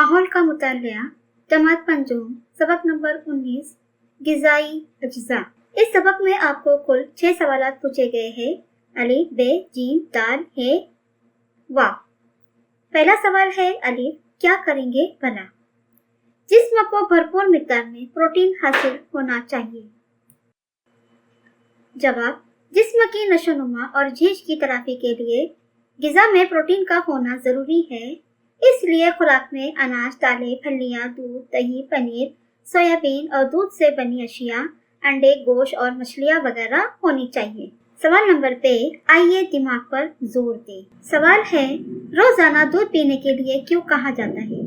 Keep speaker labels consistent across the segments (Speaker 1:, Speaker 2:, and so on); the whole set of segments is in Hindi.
Speaker 1: माहौल का मुतालिया जमात पंजूम सबक नंबर 19 गिज़ाई अज्जा। इस सबक में आपको कुल 6 सवाल पूछे गए हैं। अलिफ बे जीम दाल है वाह। पहला सवाल है अलिफ क्या करेंगे भला। जिस्म को भरपूर मिकदार में प्रोटीन हासिल होना चाहिए। जवाब जिस्म की नशोनुमा और झीज की तराफी के लिए गिज़ा में प्रोटीन का होना जरूरी है। इसलिए खुराक में अनाज, दालें, फलियां, दूध, दही, पनीर, सोयाबीन और दूध से बनी अशिया, अंडे, गोश्त और मछलियां वगैरह होनी चाहिए। सवाल नंबर पे आइए दिमाग पर जोर दे। सवाल है रोजाना दूध पीने के लिए क्यों कहा जाता है।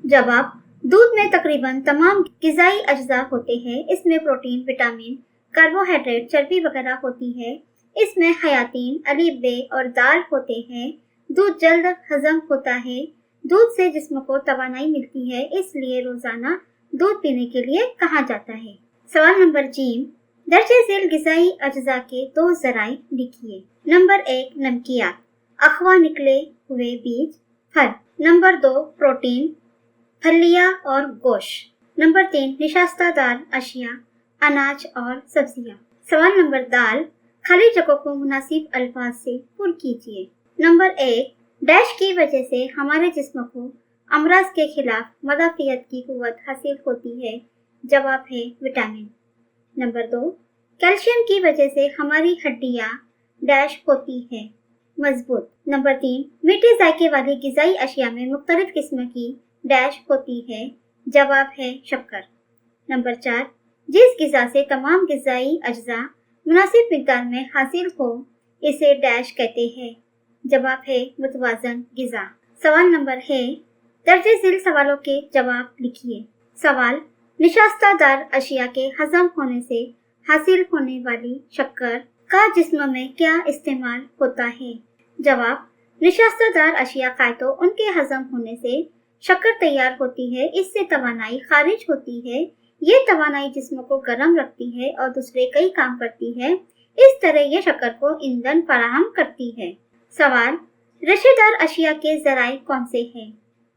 Speaker 1: जवाब दूध में तकरीबन तमाम गिज़ाई अज्जा होते हैं। इसमें प्रोटीन, विटामिन, कार्बोहाइड्रेट, चर्बी वगैरह होती है। इसमें हयातीन, अलीफ बे और दाल होते हैं। दूध जल्द हजम होता है। दूध से जिस्म को तवानाई मिलती है, इसलिए रोजाना दूध पीने के लिए कहा जाता है। सवाल नंबर जीम दर्जे झेल गिज़ाई अज्जा के 2 जराए लिखिए। नंबर 1 नमकियात, अखवा निकले हुए बीज, फल। नंबर 2 प्रोटीन, फलियां और गोश्त। नंबर 3 निशास्तादार अशिया, अनाज और सब्जियां। सवाल नंबर दाल खाली जगहों को मुनासिब अल्फाज से पुर कीजिए। नंबर 1 डैश की वजह से हमारे जिस्म को अमराज के खिलाफ मदाफियत की कुव्वत हासिल होती है। जवाब है विटामिन। नंबर 2 कैल्शियम की वजह से हमारी हड्डियां डैश होती है मजबूत। नंबर 3 मीठे जायके वाली गिज़ाई अशिया में मुख्तलिफ किस्म की डैश होती है। जवाब है शक्कर। नंबर 4 जिस गिज़ा से तमाम गिज़ाई अज्जा मुनासिब मिकदार में हासिल हो इसे डैश कहते हैं। जवाब है मुतवाज़न गिज़ा। सवाल नंबर है दर्जे झेल सवालों के जवाब लिखिए। सवाल निशास्तादार अशिया के हजम होने से हासिल होने वाली शक्कर का जिस्म में क्या इस्तेमाल होता है। जवाब निशास्तादार अशिया खाए तो उनके हजम होने से शक्कर तैयार होती है। इससे तवानाई खारिज होती है। ये तवानाई जिस्म को गर्म रखती है और दूसरे कई काम करती है। इस तरह ये शक्कर को ईंधन फराहम करती है। सवाल रेशेदार अशिया के जराए कौन से हैं।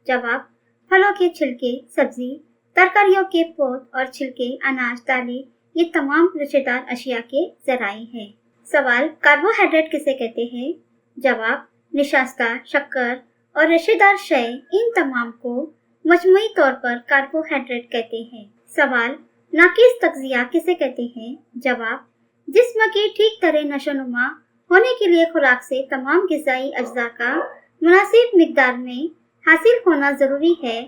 Speaker 1: जवाब फलों के छिलके, सब्जी, तरकारियों के पोत और छिलके, अनाज, दालें, ये तमाम रेशेदार अशिया के जराए हैं। सवाल कार्बोहाइड्रेट किसे कहते हैं। जवाब निशास्ता, शक्कर और रेशेदार शय इन तमाम को मजमूई तौर पर कार्बोहाइड्रेट कहते हैं। सवाल नाकिस तग़ज़िया किसे कहते हैं। जवाब जिस्म की ठीक तरह नशोनुमा होने के लिए खुराक से तमाम गिज़ाई अज्जा का मुनासिब मिकदार में हासिल होना जरूरी है।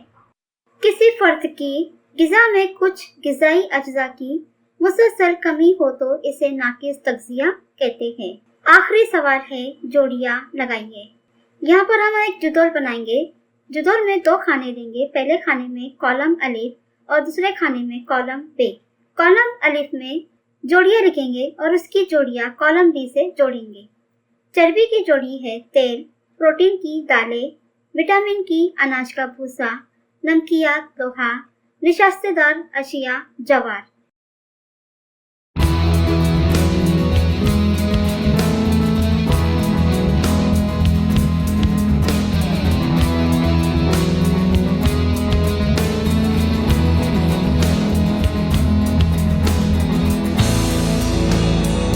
Speaker 1: किसी फर्द की गिज़ा में कुछ गिज़ाई अज्जा की मुसलसल कमी हो तो इसे नाकिस तग़ज़िया कहते हैं। आखिरी सवाल है जोड़ियां लगाइए। यहाँ पर हम एक जुदौल बनाएंगे। जुदौल में 2 खाने देंगे। पहले खाने में कॉलम अलिफ और दूसरे खाने में कॉलम बे। कॉलम अलिफ में जोड़ियां लिखेंगे और उसकी जोड़ियां कॉलम बी से जोड़ेंगे। चर्बी की जोड़ी है तेल, प्रोटीन की दालें, विटामिन की अनाज का भूसा, नमकियात लोहा, निशास्तेदार अशिया जवार।